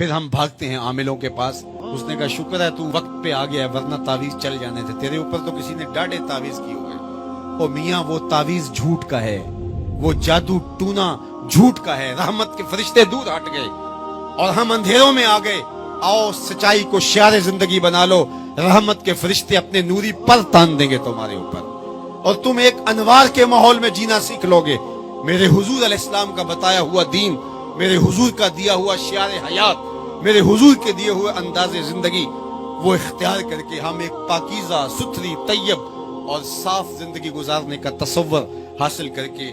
फिर हम भागते हैं आमिलों के पास। उसने कहा शुक्र है तू वक्त पे आ गया, वरना तावीज चल जाने थे तेरे ऊपर, तो किसी ने डाढ़े तावीज किए हुए। ओ मियाँ वो तावीज झूठ का है, वो जादू टूना झूठ का है। रहमत के फरिश्ते दूर हट गए और हम अंधेरों में आ गए। आओ सच्चाई को शियारे जिंदगी बना लो, रहमत के फरिश्ते अपने नूरी पर तान देंगे तुम्हारे ऊपर और तुम एक अनवार के माहौल में जीना सीख लोगे। मेरे हुजूर अलैहिस्सलाम का बताया हुआ दीन, मेरे हुजूर का दिया हुआ शियारे हयात, मेरे हुजूर के दिए हुए अंदाज़े जिंदगी, वो इख्तियार करके हम एक पाकीज़ा सुथरी तैयब और साफ जिंदगी गुजारने का तसव्वुर हासिल करके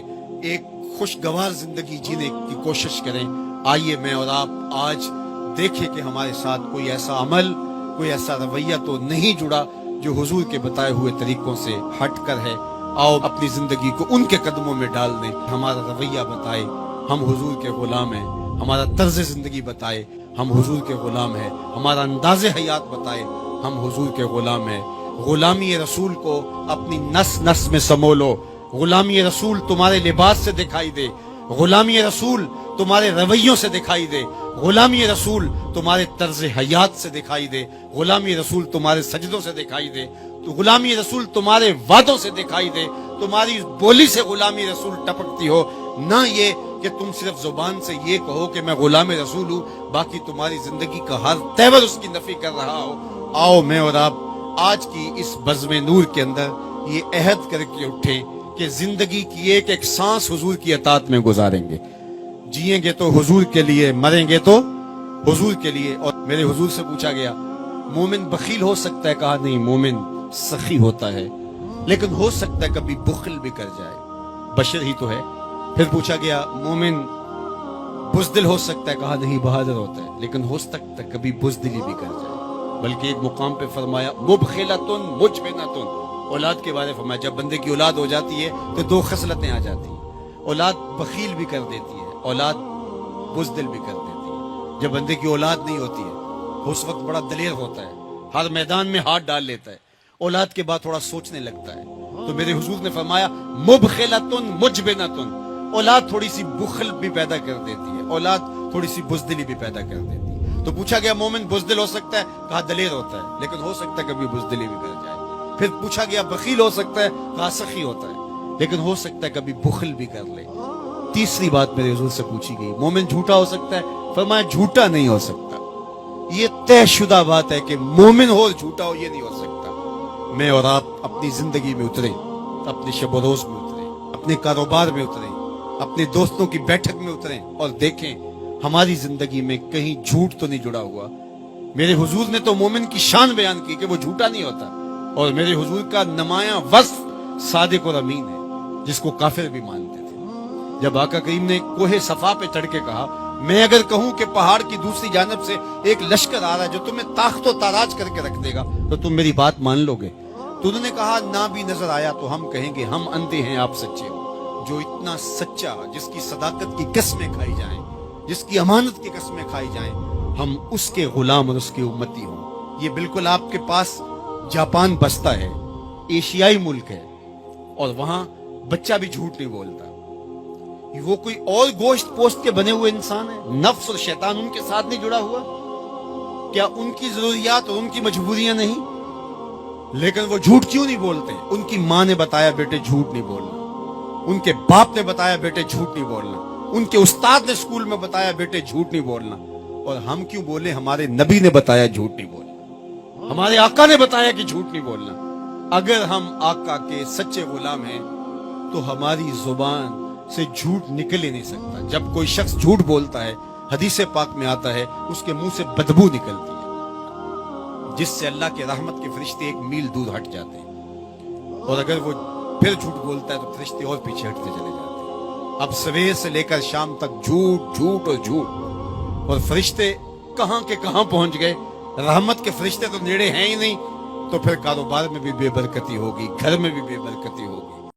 एक खुशगवार जिंदगी जीने की कोशिश करें। आइए मैं और आप आज देखें कि हमारे साथ कोई ऐसा अमल, कोई ऐसा रवैया तो नहीं जुड़ा जो हुजूर के बताए हुए तरीकों से हट कर है। आओ अपनी जिंदगी को उनके कदमों में डाल दें। हमारा रवैया बताए हम हुजूर के गुलाम हैं, हमारा तर्ज जिंदगी बताए हम हुजूर के गुलाम हैं, हमारा अंदाज़े हयात बताए हम हुजूर के गुलाम हैं। गुलामी रसूल को अपनी नस नस में समो लो। गुलामी रसूल तुम्हारे लिबास से दिखाई दे, गुलामी रसूल तुम्हारे रवैयों से दिखाई दे, गुलामी रसूल तुम्हारे तर्ज हयात से दिखाई दे, गुलामी रसूल तुम्हारे सजदों से दिखाई दे, तो गुलामी रसूल तुम्हारे वादों से दिखाई दे। तुम्हारी बोली से गुलामी रसूल टपकती हो, ना ये कि तुम सिर्फ जुबान से ये कहो कि मैं गुलाम रसूल हूँ, बाकी तुम्हारी जिंदगी का हर तेवर उसकी नफी कर रहा हो। आओ मैं और आप आज की इस बज़्म नूर के अंदर ये अहद करके उठें कि जिंदगी की एक एक सांस हुजूर की अतात में गुजारेंगे। जिएंगे तो हुजूर के लिए, मरेंगे तो हुजूर के लिए। और मेरे हुजूर से पूछा गया मोमिन बखील हो सकता है? कहा नहीं, मोमिन सखी होता है, लेकिन हो सकता है कभी बुखल भी कर जाए, बशर ही तो है। फिर पूछा गया मोमिन बुज़दिल हो सकता है? कहा नहीं, बहादुर होता है, लेकिन हो सकता है कभी बुज़दिली भी कर जाए। बल्कि एक मुकाम पे फरमाया मुबखिलतुन मुजबिनतुन, औलाद के बारे में फरमाया जब बंदे की औलाद हो जाती है तो दो खसलतें आ जाती हैं। औलाद बखील भी कर देती है, औलाद बुज़दिल भी कर देती है। जब बंदे की औलाद नहीं होती है उस वक्त बड़ा दलेर होता है, हर मैदान में हाथ डाल लेता है। औलाद के बाद थोड़ा सोचने लगता है। तो मेरे हुजूर ने फरमाया मुबखिलतुन मुजबिनतुन, औलाद थोड़ी सी बुखल भी पैदा कर देती है, औलाद थोड़ी सी बुज़दिली भी पैदा कर देती है। तो पूछा गया मोमिन बुज़दिल हो सकता है? कहा दलेर होता है, लेकिन हो सकता है कभी बुज़दिली भी कर जाए। फिर पूछा गया बखील हो सकता है? कहा सखी होता है, लेकिन हो सकता है कभी बुखल भी कर ले। तीसरी बात मेरे हुजूर से पूछी गई मोमिन झूठा हो सकता है? फरमाया झूठा नहीं हो सकता। ये तयशुदा बात है कि मोमिन हो और झूठा हो, ये नहीं हो सकता। मैं और आप अपनी जिंदगी में उतरे, अपने शब रोज में उतरे, अपने कारोबार में उतरे, अपने दोस्तों की बैठक में उतरे और देखें हमारी जिंदगी में कहीं झूठ तो नहीं जुड़ा हुआ। मेरे हुजूर ने तो मोमिन की शान बयान की कि वो झूठा नहीं होता, और मेरे हुजूर का नमाया वस्फ सादिक और अमीन है, जिसको काफिर भी मानते थे। जब आका करीम ने कोहे सफा पे चढ़ के कहा मैं अगर कहूं कि पहाड़ की दूसरी जानब से एक लश्कर आ रहा है जो तुम्हें ताख्तो ताराज करके रख देगा, तो तुम मेरी बात मान लोगे? तो उन्होंने कहा ना भी नजर आया तो हम कहेंगे हम अंधे हैं, आप सच्चे हो। जो इतना सच्चा, जिसकी सदाकत की कस्में खाई जाएं, जिसकी अमानत की कस्में खाई जाएं, हम उसके गुलाम और उसकी उम्मती हों। ये बिल्कुल आपके पास जापान बसता है, एशियाई मुल्क है, और वहां बच्चा भी झूठ नहीं बोलता। वो कोई और गोश्त पोस्ट के बने हुए इंसान है, नफ्स और शैतान उनके साथ नहीं जुड़ा हुआ? क्या उनकी जरूरियात और उनकी मजबूरियां नहीं? लेकिन वो झूठ क्यों नहीं बोलते? उनकी माँ ने बताया बेटे झूठ नहीं बोलना, उनके बाप ने बताया बेटे झूठ नहीं बोलना, उनके उस्ताद ने स्कूल में बताया बेटे झूठ नहीं बोलना। और हम क्यों बोले? हमारे नबी ने बताया झूठ नहीं बोलना, हमारे आका ने बताया कि झूठ नहीं बोलना। अगर हम आका के सच्चे गुलाम हैं तो हमारी जुबान से झूठ निकल ही नहीं सकता। जब कोई शख्स झूठ बोलता है, हदीस पाक में आता है उसके मुंह से बदबू निकलती है, जिससे अल्लाह के रहमत के फरिश्ते एक मील दूर हट जाते हैं। और अगर वो फिर झूठ बोलता है तो फरिश्ते और पीछे हटते चले जाते हैं। अब सवेर से लेकर शाम तक झूठ झूठ और झूठ, और फरिश्ते कहां के कहां पहुंच गए। रहमत के फरिश्ते तो नेड़े हैं ही नहीं, तो फिर कारोबार में भी बेबरकती होगी, घर में भी बेबरकती होगी।